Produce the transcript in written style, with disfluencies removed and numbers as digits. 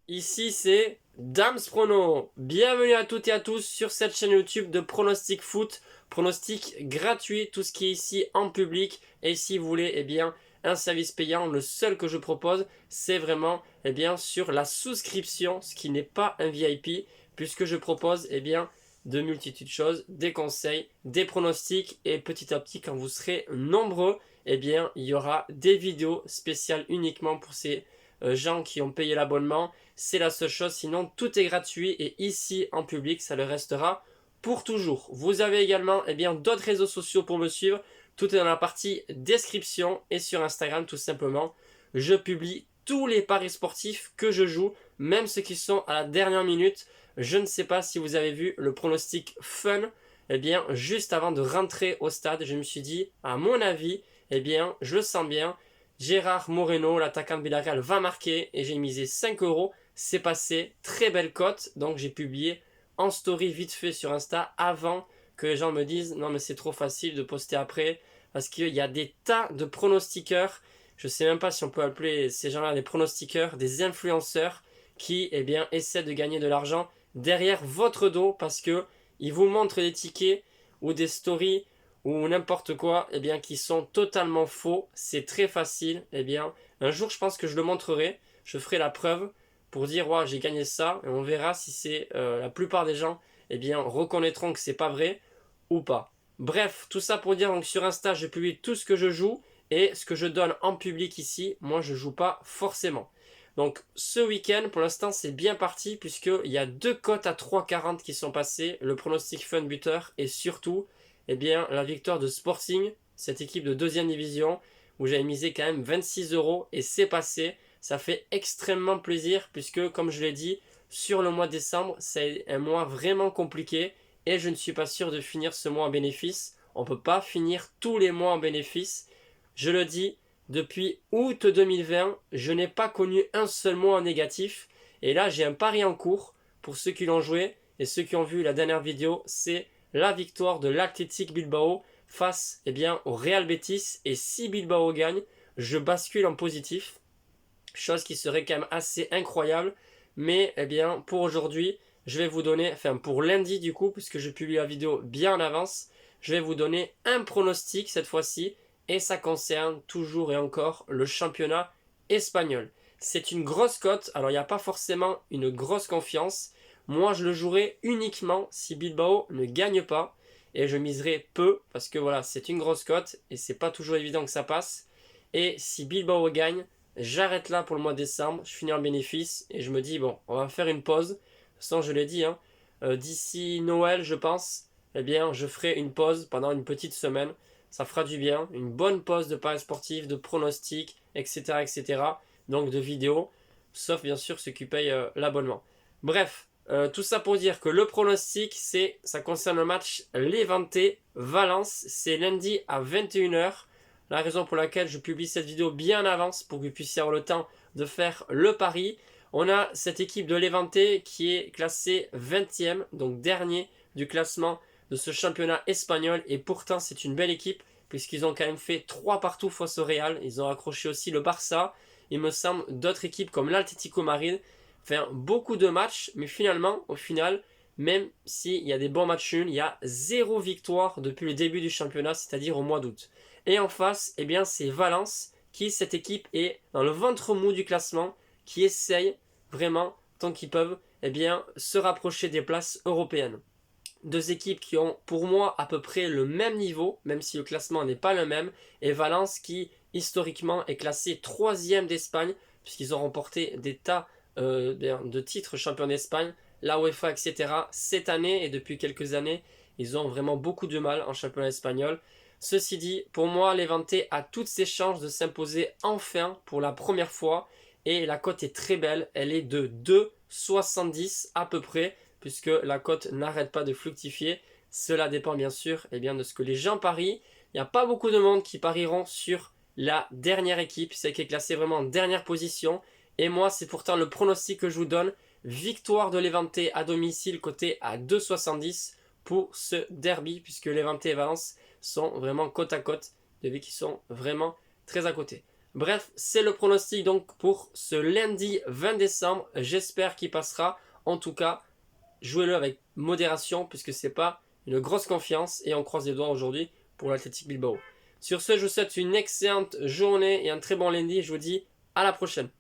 Ici c'est Dams Prono. Bienvenue à toutes et à tous sur cette chaîne YouTube de pronostic foot, pronostic gratuit, tout ce qui est ici en public. Et si vous voulez un service payant, le seul que je propose c'est vraiment sur la souscription, ce qui n'est pas un VIP, puisque je propose de multitudes de choses, des conseils, des pronostics, et petit à petit quand vous serez nombreux, il y aura des vidéos spéciales uniquement pour ces gens qui ont payé l'abonnement. C'est la seule chose, sinon tout est gratuit et ici en public ça le restera pour toujours. Vous avez également d'autres réseaux sociaux pour me suivre, tout est dans la partie description, et sur Instagram tout simplement je publie tous les paris sportifs que je joue, même ceux qui sont à la dernière minute. Je ne sais pas si vous avez vu le pronostic fun, juste avant de rentrer au stade je me suis dit, à mon avis je le sens bien, Gérard Moreno, l'attaquant de Villarreal, va marquer, et j'ai misé 5 euros. C'est passé, très belle cote, donc j'ai publié en story vite fait sur Insta avant que les gens me disent non mais c'est trop facile de poster après, parce qu'il y a des tas de pronostiqueurs, je sais même pas si on peut appeler ces gens-là des pronostiqueurs, des influenceurs qui essaient de gagner de l'argent derrière votre dos, parce que ils vous montrent des tickets ou des stories ou n'importe quoi qui sont totalement faux. C'est très facile. Un jour je pense que je le montrerai, je ferai la preuve pour dire ouais, j'ai gagné ça, et on verra si c'est la plupart des gens reconnaîtront que c'est pas vrai ou pas. Bref, tout ça pour dire donc sur Insta je publie tout ce que je joue, et ce que je donne en public ici, moi je joue pas forcément. Donc ce week-end pour l'instant c'est bien parti, puisqu'il y a deux cotes à 3,40 qui sont passées, le pronostic fun buteur et surtout la victoire de Sporting, cette équipe de deuxième division où j'avais misé quand même 26 euros, et c'est passé. Ça fait extrêmement plaisir, puisque comme je l'ai dit, sur le mois de décembre c'est un mois vraiment compliqué et je ne suis pas sûr de finir ce mois en bénéfice. On ne peut pas finir tous les mois en bénéfice. Je le dis, depuis août 2020, je n'ai pas connu un seul mois en négatif. Et là, j'ai un pari en cours pour ceux qui l'ont joué et ceux qui ont vu la dernière vidéo. C'est la victoire de l'Athletic Bilbao face au Real Betis. Et si Bilbao gagne, je bascule en positif. Chose qui serait quand même assez incroyable. Mais pour aujourd'hui, je vais vous donner, enfin pour lundi du coup, puisque je publie la vidéo bien en avance, je vais vous donner un pronostic cette fois-ci, et ça concerne toujours et encore le championnat espagnol. C'est une grosse cote, alors il n'y a pas forcément une grosse confiance. Moi je le jouerai uniquement si Bilbao ne gagne pas, et je miserai peu, parce que voilà, c'est une grosse cote, et c'est pas toujours évident que ça passe. Et si Bilbao gagne, j'arrête là pour le mois de décembre, je finis en bénéfice, et je me dis bon, on va faire une pause. De toute façon je l'ai dit, d'ici Noël je pense, je ferai une pause pendant une petite semaine. Ça fera du bien, une bonne pause de paris sportifs, de pronostics, etc., etc. Donc de vidéos, sauf bien sûr ceux qui payent l'abonnement. Bref, tout ça pour dire que le pronostic, ça concerne le match Levante-Valence. C'est lundi à 21h. La raison pour laquelle je publie cette vidéo bien en avance, pour que vous puissiez avoir le temps de faire le pari. On a cette équipe de Levante qui est classée 20e, donc dernier du classement de ce championnat espagnol, et pourtant c'est une belle équipe puisqu'ils ont quand même fait 3 partout face au Real. Ils ont accroché aussi le Barça, il me semble, d'autres équipes comme l'Atlético Madrid. Enfin, beaucoup de matchs, mais finalement, au final, même s'il y a des bons matchs nuls, il y a 0 victoire depuis le début du championnat, c'est-à-dire au mois d'août. Et en face, c'est Valence, qui, cette équipe, est dans le ventre mou du classement, qui essaye vraiment, tant qu'ils peuvent, se rapprocher des places européennes. Deux équipes qui ont pour moi à peu près le même niveau, même si le classement n'est pas le même, et Valence qui historiquement est classé 3e d'Espagne, puisqu'ils ont remporté des tas de titres champions d'Espagne, la UEFA, etc. Cette année et depuis quelques années, ils ont vraiment beaucoup de mal en championnat espagnol. Ceci dit, pour moi, Levante a toutes ses chances de s'imposer enfin pour la première fois, et la cote est très belle, elle est de 2,70 à peu près, puisque la cote n'arrête pas de fructifier. Cela dépend bien sûr de ce que les gens parient. Il n'y a pas beaucoup de monde qui parieront sur la dernière équipe, celle qui est classée vraiment en dernière position. Et moi, c'est pourtant le pronostic que je vous donne. Victoire de Levante à domicile, coté à 2,70 pour ce derby, puisque Levante et Valence sont vraiment côte à côte, des villes qui sont vraiment très à côté. Bref, c'est le pronostic donc pour ce lundi 20 décembre. J'espère qu'il passera. En tout cas, jouez-le avec modération puisque c'est pas une grosse confiance et on croise les doigts aujourd'hui pour l'Athletic Bilbao. Sur ce, je vous souhaite une excellente journée et un très bon lundi. Je vous dis à la prochaine.